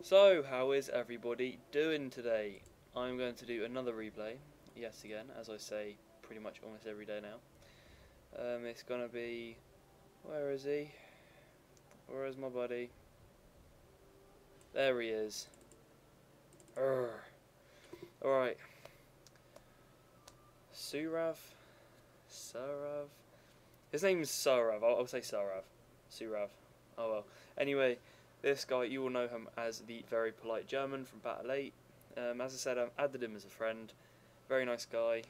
So, how is everybody doing today? I'm going to do another replay, yet again, as I say pretty much almost every day now. It's gonna be... where is he? Where is my buddy? There he is. Alright. Surav? Surav? His name's Surav, I'll say Surav. Surav. Oh well. Anyway, this guy, you will know him as the very polite German from Battle 8. As I said, I've added him as a friend. Very nice guy.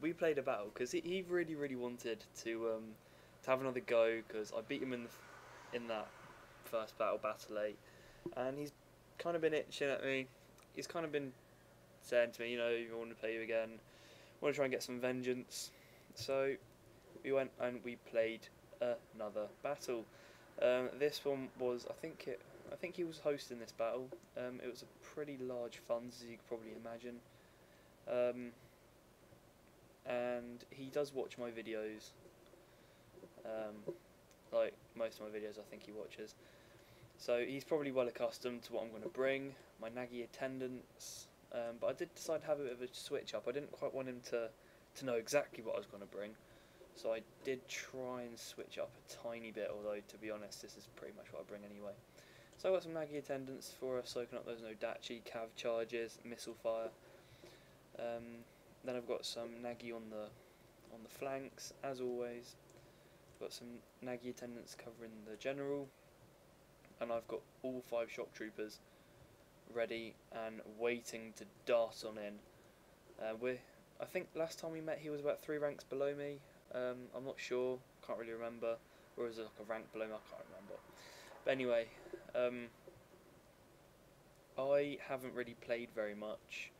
We played a battle because he really wanted to have another go, because I beat him in that first battle, Battle 8, and he's kind of been itching at me. He's kind of been saying to me, you know, I want to play you again. I want to try and get some vengeance. So we went and we played another battle. This one was, I think he was hosting this battle. It was a pretty large funds, as you could probably imagine. And he does watch my videos. Like most of my videos, I think he watches. So he's probably well accustomed to what I'm going to bring, my naggy attendance. But I did decide to have a bit of a switch up. I didn't quite want him to know exactly what I was going to bring. So I did try and switch up a tiny bit, although to be honest, this is pretty much what I bring anyway. So I got some naggy attendance for us, soaking up those Nodachi, cav charges, missile fire. Then I've got some naggy on the flanks, as always. Got some naggy attendants covering the general, and I've got all 5 shock troopers ready and waiting to dart on in. I think last time we met he was about 3 ranks below me. I'm not sure, can't really remember, or was it like a rank below me, I can't remember. But anyway, I haven't really played very much,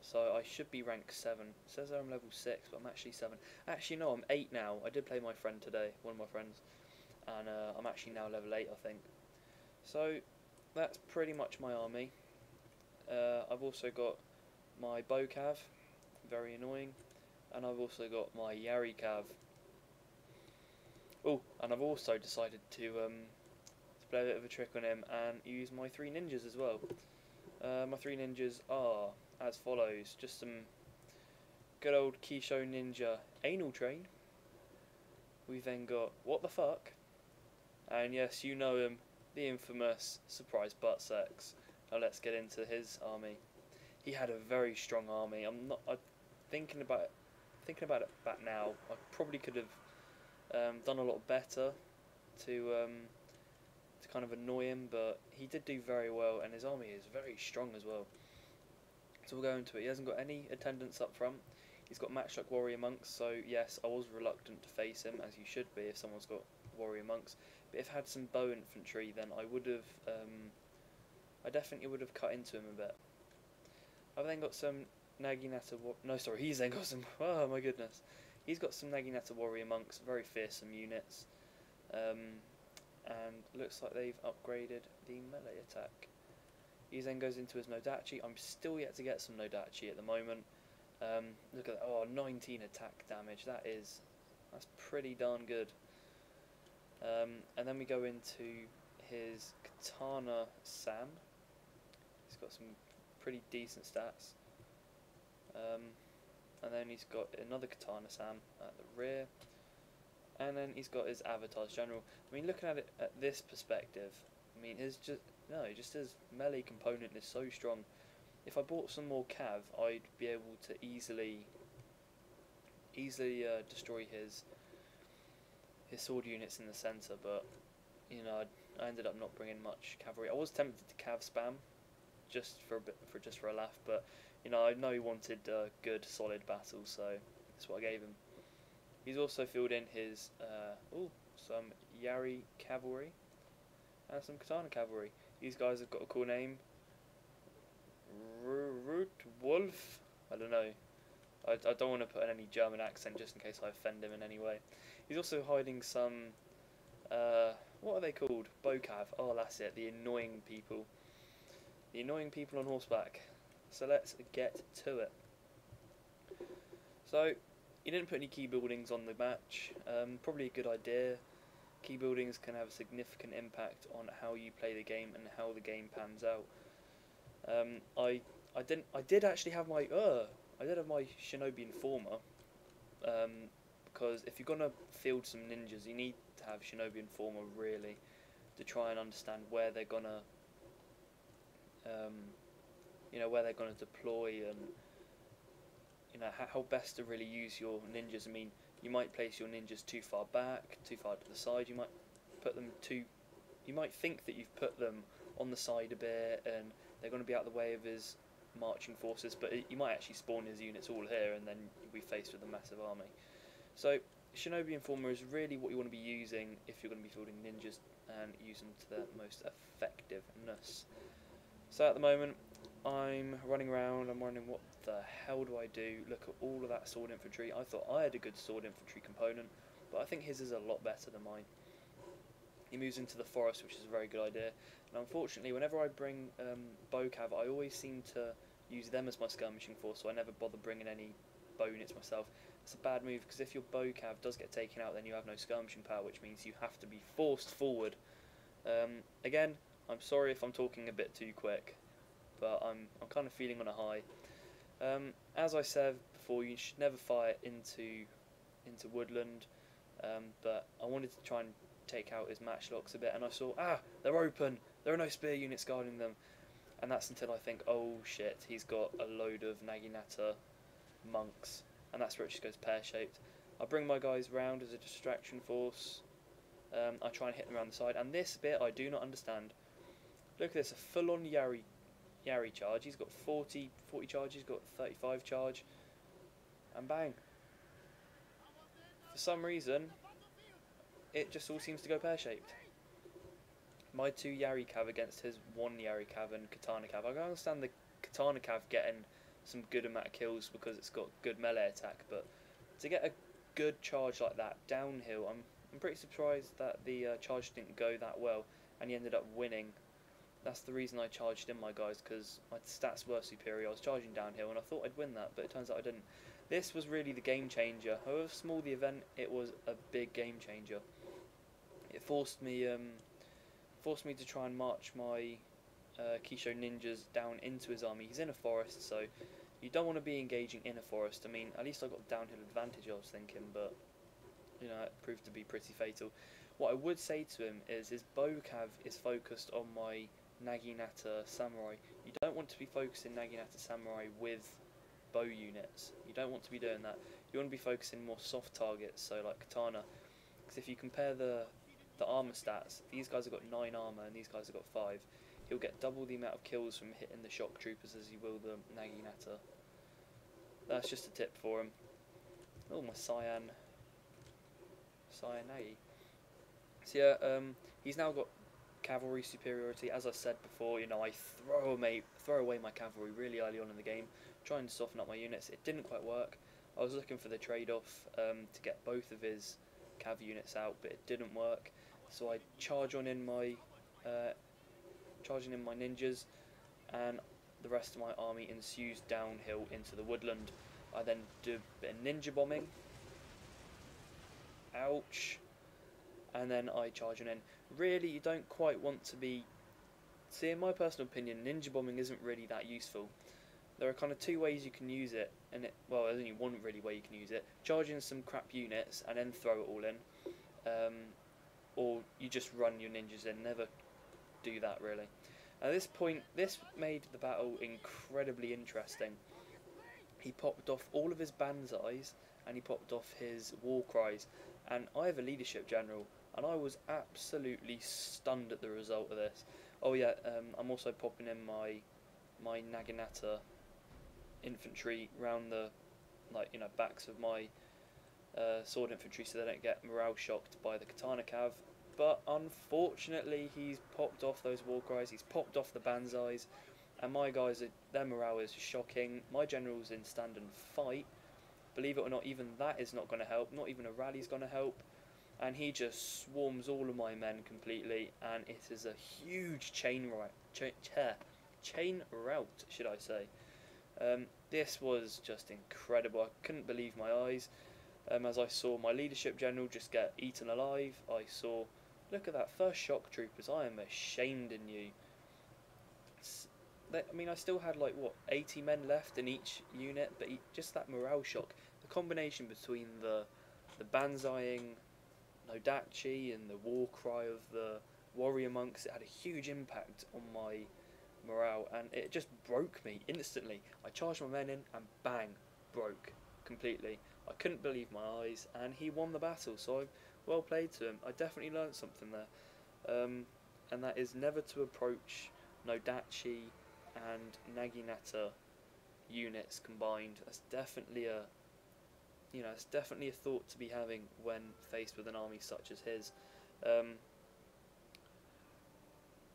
so I should be rank 7. It says I'm level 6, but I'm actually 7. Actually no, I'm 8 now. I did play my friend today, one of my friends, and I'm actually now level 8, I think. So that's pretty much my army. I've also got my bow cav, very annoying, and I've also got my Yari cav. Oh, and I've also decided to play a bit of a trick on him and use my 3 ninjas as well. My 3 ninjas are as follows: just some good old Kisho Ninja anal train. We've then got What the Fuck, and yes, you know him, the infamous Surprise Butt Sex. Now let's get into his army. He had a very strong army. I'm thinking about it back now. I probably could have done a lot better to kind of annoy him, but he did do very well, and his army is very strong as well. So we'll go into it. He hasn't got any attendants up front. He's got matchlock warrior monks, so yes, I was reluctant to face him, as you should be if someone's got warrior monks. But if I had some bow infantry, then I would have, I definitely would have cut into him a bit. I've then got some Naginata. No, sorry, he's then got some. Oh my goodness, he's got some Naginata warrior monks, very fearsome units. And looks like they've upgraded the melee attack. He then goes into his Nodachi. I'm still yet to get some Nodachi at the moment. Look at that. Oh, 19 attack damage. That's pretty darn good. And then we go into his Katana Sam. He's got some pretty decent stats. And then he's got another Katana Sam at the rear. And then he's got his Avatar's General. I mean, looking at it at this perspective, I mean, just his melee component is so strong. If I bought some more cav, I'd be able to easily destroy his sword units in the centre. But you know, I ended up not bringing much cavalry. I was tempted to cav spam, just for a laugh. But you know, I know he wanted good, solid battles, so that's what I gave him. He's also filled in his some Yari cavalry and some Katana cavalry. These guys have got a cool name. Root Wolf. I don't know. I don't want to put in any German accent just in case I offend him in any way. He's also hiding some. What are they called? Bocav. Oh, that's it. The annoying people. The annoying people on horseback. So let's get to it. So he didn't put any key buildings on the match. Probably a good idea. Key buildings can have a significant impact on how you play the game and how the game pans out. I did actually have my Shinobi Informer, because if you're gonna field some ninjas, you need to have Shinobi Informer really to try and understand where they're gonna, where they're gonna deploy, and how best to really use your ninjas. I mean, you might place your ninjas too far back, too far to the side. You might put them you might think that you've put them on the side a bit, and they're going to be out of the way of his marching forces, but you might actually spawn his units all here, and then you'll be faced with a massive army. So Shinobi Informer is really what you want to be using if you're going to be fielding ninjas, and use them to their most effectiveness. So at the moment, I'm running around, I'm wondering what the hell do I do. Look at all of that sword infantry. I thought I had a good sword infantry component, but I think his is a lot better than mine. He moves into the forest, which is a very good idea. And unfortunately, whenever I bring bow cav, I always seem to use them as my skirmishing force, so I never bother bringing any bow units myself. It's a bad move, because if your bow cav does get taken out, then you have no skirmishing power, which means you have to be forced forward. Again, I'm sorry if I'm talking a bit too quick, but I'm kind of feeling on a high. As I said before, you should never fire into woodland, but I wanted to try and take out his matchlocks a bit, and I saw, they're open, there are no spear units guarding them, and that's until I think, oh shit, he's got a load of Naginata monks, and that's where it just goes pear-shaped. I bring my guys round as a distraction force. I try and hit them around the side, and this bit I do not understand. Look at this, a full-on Yari charge. He's got 40 charge, he's got 35 charge, and bang. For some reason, it just all seems to go pear-shaped. My 2 Yari cav against his 1 Yari cav and Katana cav. I can understand the Katana cav getting some good amount of kills because it's got good melee attack, but to get a good charge like that downhill, I'm pretty surprised that the charge didn't go that well, and he ended up winning. That's the reason I charged in my guys, because my stats were superior. I was charging downhill and I thought I'd win that, but it turns out I didn't. This was really the game changer. However small the event, it was a big game changer. It forced me to try and march my Kisho ninjas down into his army. He's in a forest, so you don't want to be engaging in a forest. I mean, at least I got downhill advantage, I was thinking, but it proved to be pretty fatal. What I would say to him is his bow cav is focused on my Naginata samurai. You don't want to be focusing Naginata samurai with bow units. You don't want to be doing that. You want to be focusing more soft targets, so like Katana, because if you compare the armor stats, these guys have got 9 armor and these guys have got 5. He'll get double the amount of kills from hitting the shock troopers as he will the Naginata. That's just a tip for him. Oh, my Cyan Nagi. So yeah, he's now got cavalry superiority. As I said before, I throw away my cavalry really early on in the game, trying to soften up my units. It didn't quite work. I was looking for the trade-off to get both of his cav units out, but it didn't work. So I charging in my ninjas, and the rest of my army ensues downhill into the woodland. I then do a bit of ninja bombing. Ouch. And then I charge in. Really, you don't quite want to be... See, in my personal opinion, ninja bombing isn't really that useful. There are kind of 2 ways you can use it, and well, there's only one really way you can use it. Charge in some crap units and then throw it all in. Or you just run your ninjas in, never do that really. At this point, this made the battle incredibly interesting. He popped off all of his banzais, and he popped off his war cries, and I have a leadership general, and I was absolutely stunned at the result of this. Oh yeah, I'm also popping in my Naginata infantry round the backs of my sword infantry, so they don't get morale shocked by the Katana cav. But unfortunately, he's popped off those war cries, he's popped off the banzais, and my guys, their morale is shocking. My general's in stand and fight. Believe it or not, even that is not going to help. Not even a rally's going to help. And he just swarms all of my men completely, and it is a huge chain rout, should I say. This was just incredible. I couldn't believe my eyes. as I saw my leadership general just get eaten alive. I saw, look at that, first shock troopers, I am ashamed in you. I mean, I still had like, what, 80 men left in each unit, but just that morale shock, the combination between the banzaiing Nodachi and the war cry of the warrior monks, it had a huge impact on my morale, and it just broke me instantly. I charged my men in and bang, broke completely. I couldn't believe my eyes, and he won the battle, so well played to him. I definitely learned something there, and that is never to approach Nodachi and Naginata units combined. That's definitely a it's definitely a thought to be having when faced with an army such as his.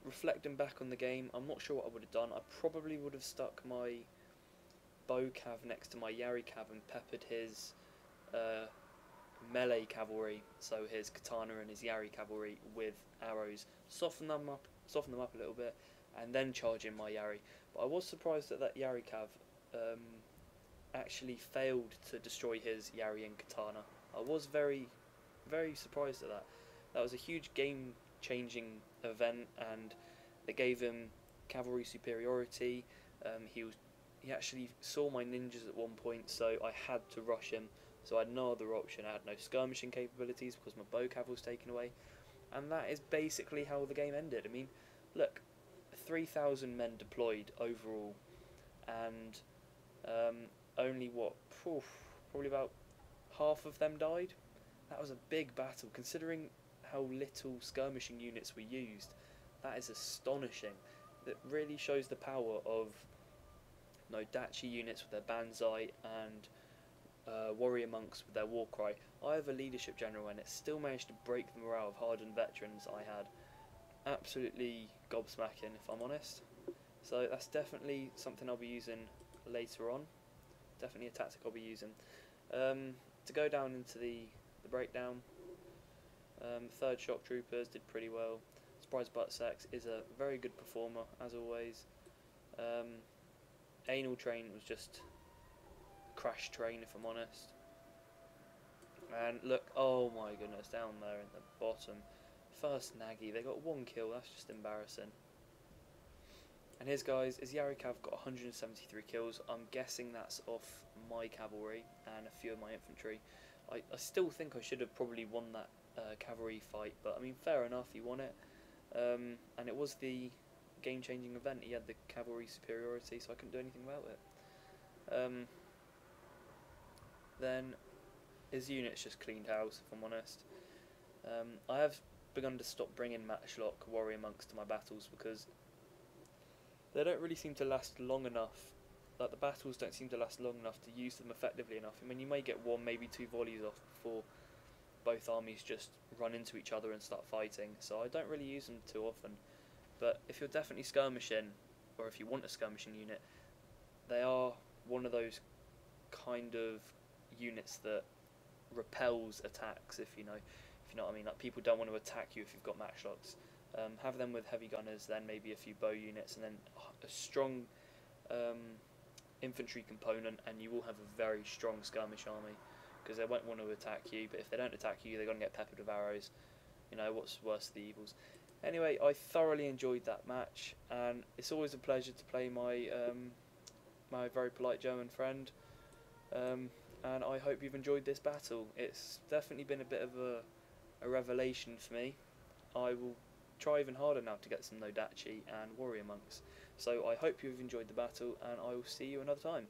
Reflecting back on the game, I'm not sure what I would have done. I probably would have stuck my bow cav next to my Yari cav and peppered his melee cavalry, so his katana and his Yari cavalry, with arrows, soften them up a little bit, and then charge in my Yari. But I was surprised that Yari cav actually failed to destroy his Yari and katana. I was very, very surprised at that. That was a huge game-changing event, and it gave him cavalry superiority. He actually saw my ninjas at one point, so I had to rush him. So I had no other option. I had no skirmishing capabilities because my bow cav was taken away, and that is basically how the game ended. I mean, look, 3,000 men deployed overall, and only probably about half of them died. That was a big battle, considering how little skirmishing units were used. That is astonishing. That really shows the power of Nodachi units with their banzai and warrior monks with their war cry. I have a leadership general, and it still managed to break the morale of hardened veterans I had. Absolutely gobsmacking, if I'm honest. So that's definitely something I'll be using later on. Definitely a tactic I'll be using. To go down into the breakdown, 3rd Shock Troopers did pretty well. Surprise Butt Sex is a very good performer, as always. Anal Train was just a crash train, if I'm honest. And look, oh my goodness, down there in the bottom, first Nagi, they got 1 kill, that's just embarrassing. And his guys, his Yari Cav got 173 kills. I'm guessing that's off my cavalry and a few of my infantry. I still think I should have probably won that cavalry fight, but I mean, fair enough, he won it. And it was the game-changing event. He had the cavalry superiority, so I couldn't do anything about it. Then his units just cleaned house, if I'm honest. I have begun to stop bringing matchlock warrior monks to my battles because they don't really seem to last long enough. Like, the battles don't seem to last long enough to use them effectively enough. I mean, you may get 1, maybe 2 volleys off before both armies just run into each other and start fighting, so I don't really use them too often. But if you're definitely skirmishing, or if you want a skirmishing unit, they are one of those kind of units that repels attacks, if you know what I mean. Like, people don't want to attack you if you've got matchlocks. Have them with heavy gunners, then maybe a few bow units, and then a strong infantry component, and you will have a very strong skirmish army, because they won't want to attack you, but if they don't attack you, they're going to get peppered with arrows. You know, what's worse than the evils. Anyway, I thoroughly enjoyed that match, and it's always a pleasure to play my my very polite German friend, and I hope you've enjoyed this battle. It's definitely been a bit of a revelation for me. I will try even harder now to get some Nodachi and warrior monks. So I hope you've enjoyed the battle, and I will see you another time.